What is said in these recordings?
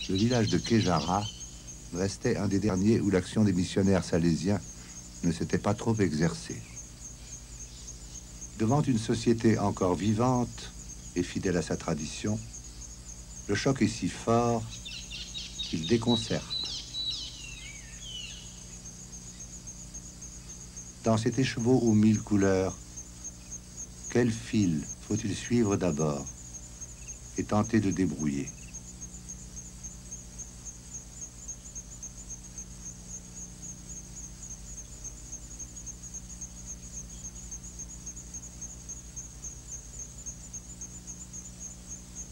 le village de Kéjara restait un des derniers où l'action des missionnaires salésiens ne s'était pas trop exercée. Devant une société encore vivante et fidèle à sa tradition, le choc est si fort qu'il déconcerte. Dans cet écheveau aux mille couleurs, quel fil faut-il suivre d'abord et tenter de débrouiller?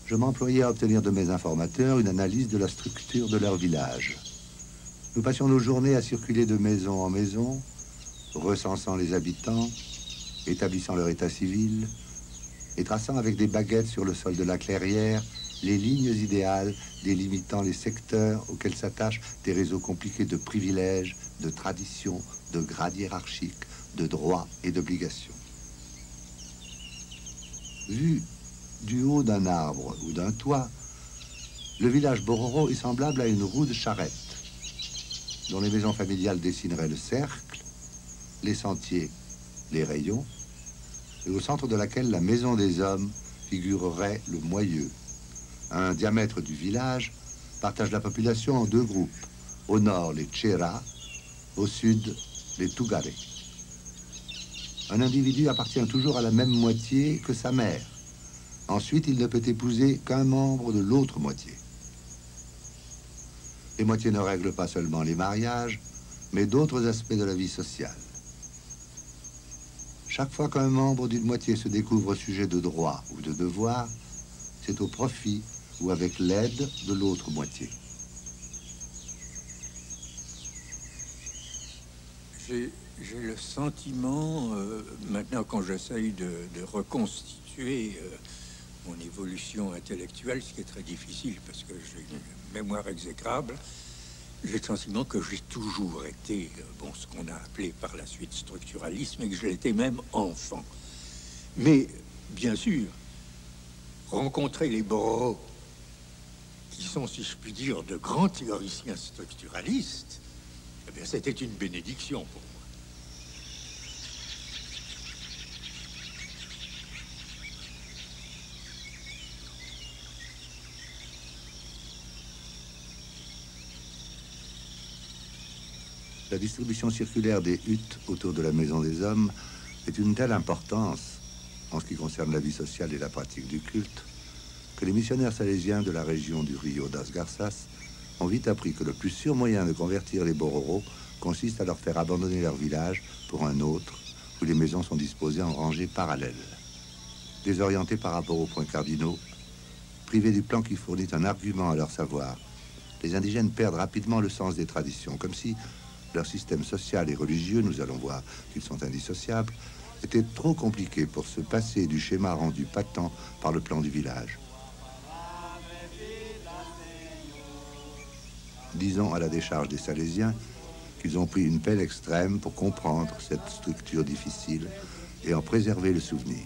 Je m'employais à obtenir de mes informateurs une analyse de la structure de leur village. Nous passions nos journées à circuler de maison en maison, recensant les habitants, établissant leur état civil et traçant avec des baguettes sur le sol de la clairière les lignes idéales délimitant les secteurs auxquels s'attachent des réseaux compliqués de privilèges, de traditions, de grades hiérarchiques, de droits et d'obligations. Vu du haut d'un arbre ou d'un toit, le village Bororo est semblable à une roue de charrette, dont les maisons familiales dessineraient le cercle, les sentiers, les rayons, et au centre de laquelle la maison des hommes figurerait le moyeu. À un diamètre du village partage la population en deux groupes. Au nord, les Tchera, au sud, les Tougaré. Un individu appartient toujours à la même moitié que sa mère. Ensuite, il ne peut épouser qu'un membre de l'autre moitié. Les moitiés ne règlent pas seulement les mariages, mais d'autres aspects de la vie sociale. Chaque fois qu'un membre d'une moitié se découvre sujet de droit ou de devoir, c'est au profit ou avec l'aide de l'autre moitié. J'ai le sentiment, maintenant quand j'essaye de reconstituer mon évolution intellectuelle, ce qui est très difficile parce que j'ai une mémoire exécrable, j'ai le sentiment que j'ai toujours été, bon, ce qu'on a appelé par la suite structuralisme, et que je l'étais même enfant. Mais, bien sûr, rencontrer les Bororo, qui sont, si je puis dire, de grands théoriciens structuralistes, eh bien, c'était une bénédiction pour moi. La distribution circulaire des huttes autour de la maison des hommes est d'une telle importance en ce qui concerne la vie sociale et la pratique du culte que les missionnaires salésiens de la région du Rio das Garças ont vite appris que le plus sûr moyen de convertir les Bororo consiste à leur faire abandonner leur village pour un autre où les maisons sont disposées en rangées parallèles. Désorientés par rapport aux points cardinaux, privés du plan qui fournit un argument à leur savoir, les indigènes perdent rapidement le sens des traditions, comme si leur système social et religieux, nous allons voir qu'ils sont indissociables, était trop compliqué pour se passer du schéma rendu patent par le plan du village. Disons à la décharge des Salésiens qu'ils ont pris une peine extrême pour comprendre cette structure difficile et en préserver le souvenir.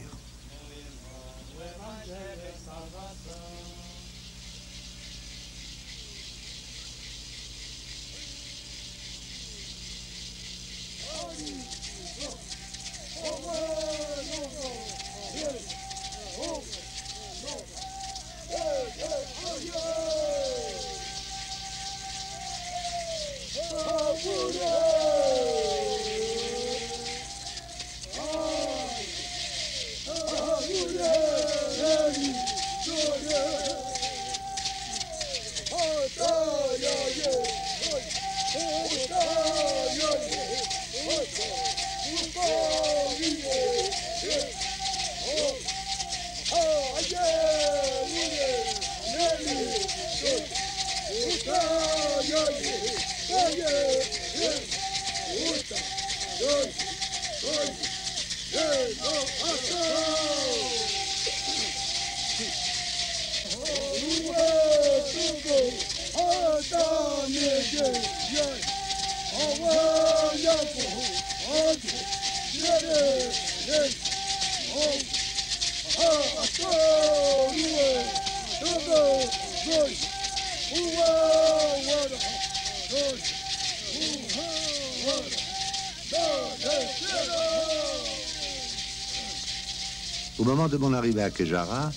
Au moment de mon arrivée à Kéjara,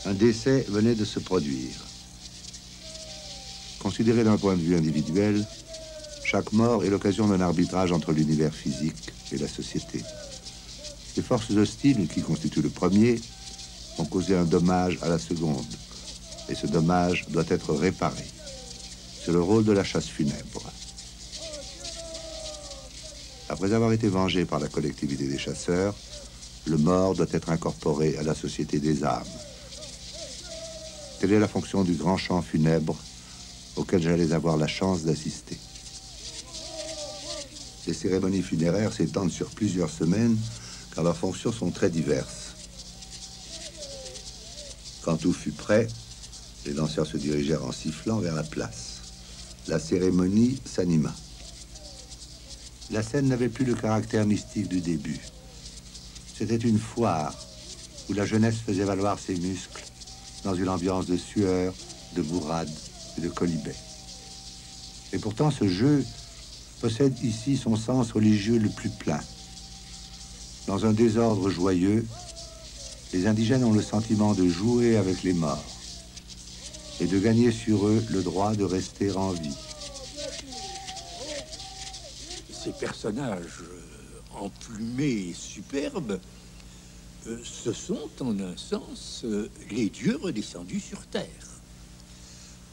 un décès venait de se produire. Considéré d'un point de vue individuel, chaque mort est l'occasion d'un arbitrage entre l'univers physique et la société. Les forces hostiles, qui constituent le premier, ont causé un dommage à la seconde, et ce dommage doit être réparé. C'est le rôle de la chasse funèbre. Après avoir été vengé par la collectivité des chasseurs, le mort doit être incorporé à la société des âmes. Telle est la fonction du grand chant funèbre auquel j'allais avoir la chance d'assister. Les cérémonies funéraires s'étendent sur plusieurs semaines car leurs fonctions sont très diverses. Quand tout fut prêt, les danseurs se dirigèrent en sifflant vers la place. La cérémonie s'anima. La scène n'avait plus le caractère mystique du début. C'était une foire où la jeunesse faisait valoir ses muscles dans une ambiance de sueur, de bourrade et de colibet. Et pourtant, ce jeu possède ici son sens religieux le plus plein. Dans un désordre joyeux, les indigènes ont le sentiment de jouer avec les morts et de gagner sur eux le droit de rester en vie. Ces personnages emplumés et superbes, ce sont en un sens les dieux redescendus sur terre.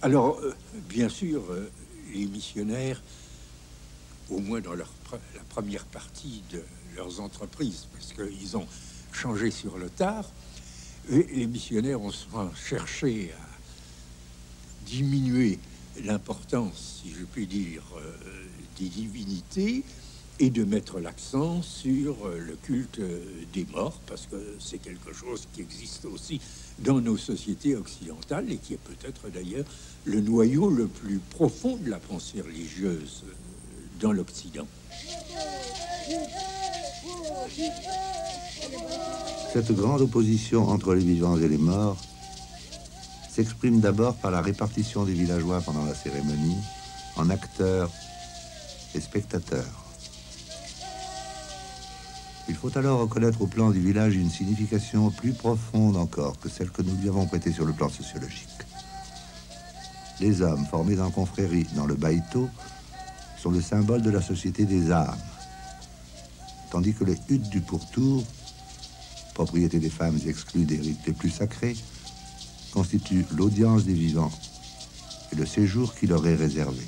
Alors, bien sûr, les missionnaires, au moins dans la première partie de leurs entreprises, parce qu'ils ont changé sur le tard, et les missionnaires ont souvent cherché à diminuer l'importance, si je puis dire, des divinités et de mettre l'accent sur le culte des morts, parce que c'est quelque chose qui existe aussi dans nos sociétés occidentales et qui est peut-être d'ailleurs le noyau le plus profond de la pensée religieuse dans l'Occident. Cette grande opposition entre les vivants et les morts s'exprime d'abord par la répartition des villageois pendant la cérémonie en acteurs et spectateurs. Il faut alors reconnaître au plan du village une signification plus profonde encore que celle que nous lui avons prêtée sur le plan sociologique. Les hommes formés en confrérie dans le baïto sont le symbole de la société des âmes, tandis que les huttes du pourtour, propriété des femmes exclues des rites les plus sacrés, constituent l'audience des vivants et le séjour qui leur est réservé.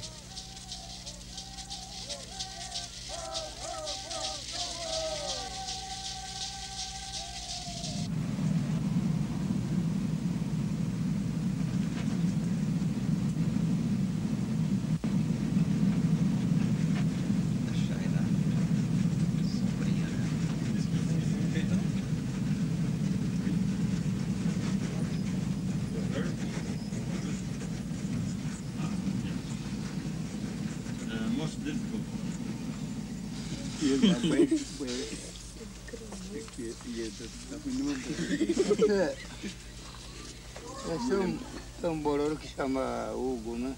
Um bolero que chama Hugo, né?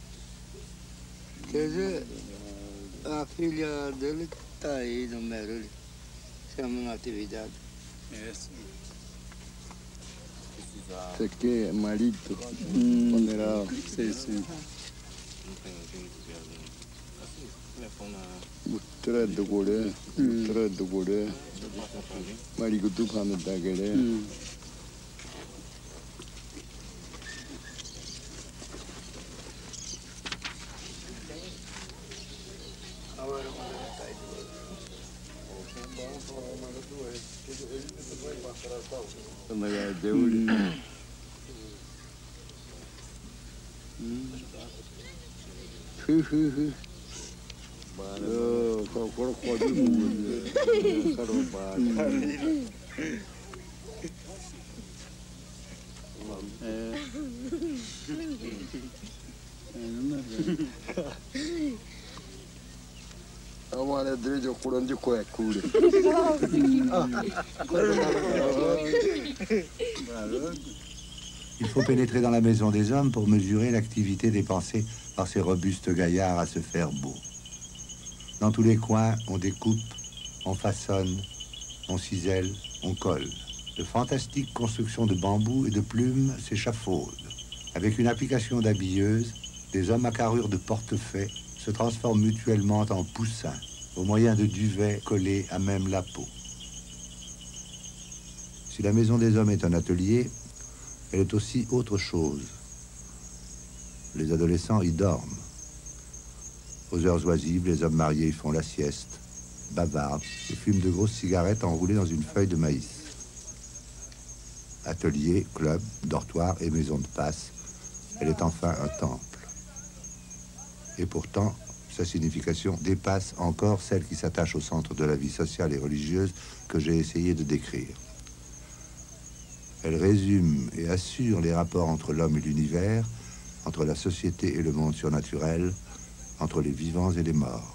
Quer dizer, a filha dele tá aí no Merulho, chamando a atividade. Esse aqui é marido, funeral. Sim, sim. Mutra do Gore, marido do Khan da Gere. Amare direito curando de cuecura. Il faut pénétrer dans la maison des hommes pour mesurer l'activité dépensée par ces robustes gaillards à se faire beau. Dans tous les coins, on découpe, on façonne, on cisèle, on colle. De fantastiques constructions de bambou et de plumes s'échafaudent. Avec une application d'habilleuse, des hommes à carrure de portefaix se transforment mutuellement en poussins, au moyen de duvets collés à même la peau. Si la maison des hommes est un atelier, elle est aussi autre chose. Les adolescents y dorment. Aux heures oisives, les hommes mariés y font la sieste, bavardent et fument de grosses cigarettes enroulées dans une feuille de maïs. Atelier, club, dortoir et maison de passe, elle est enfin un temple. Et pourtant, sa signification dépasse encore celle qui s'attache au centre de la vie sociale et religieuse que j'ai essayé de décrire. Elle résume et assure les rapports entre l'homme et l'univers, entre la société et le monde surnaturel, entre les vivants et les morts.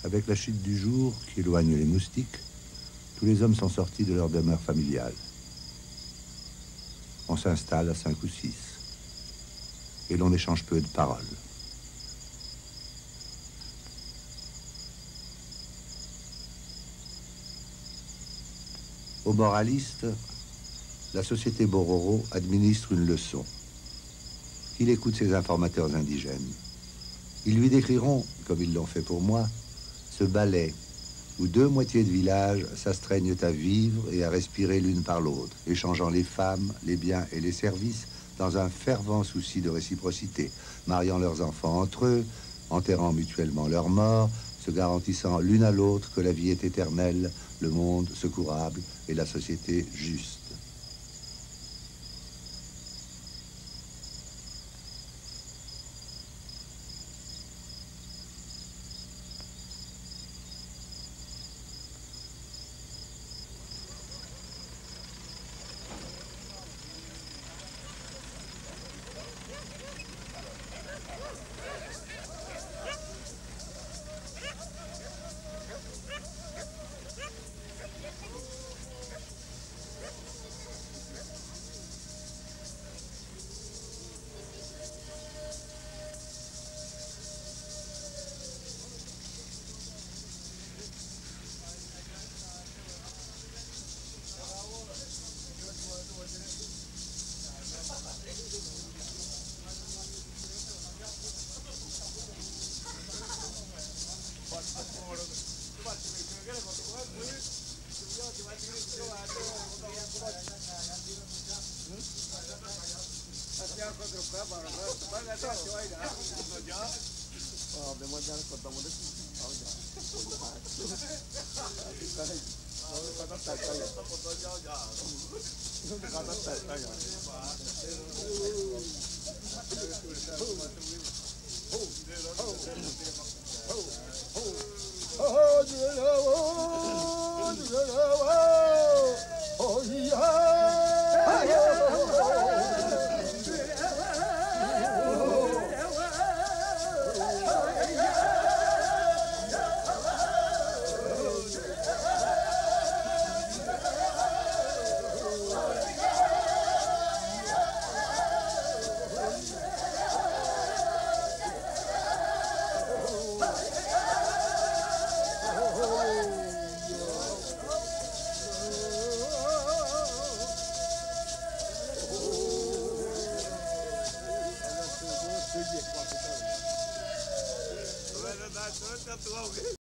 Avec la chute du jour qui éloigne les moustiques, tous les hommes sont sortis de leur demeure familiale. On s'installe à 5 ou 6 et l'on échange peu de paroles. Aux moralistes, la société Bororo administre une leçon. Il écoute ses informateurs indigènes. Ils lui décriront, comme ils l'ont fait pour moi, ce ballet où 2 moitiés de village s'astreignent à vivre et à respirer l'une par l'autre, échangeant les femmes, les biens et les services dans un fervent souci de réciprocité, mariant leurs enfants entre eux, enterrant mutuellement leurs morts, se garantissant l'une à l'autre que la vie est éternelle, le monde secourable et la société juste. Wow.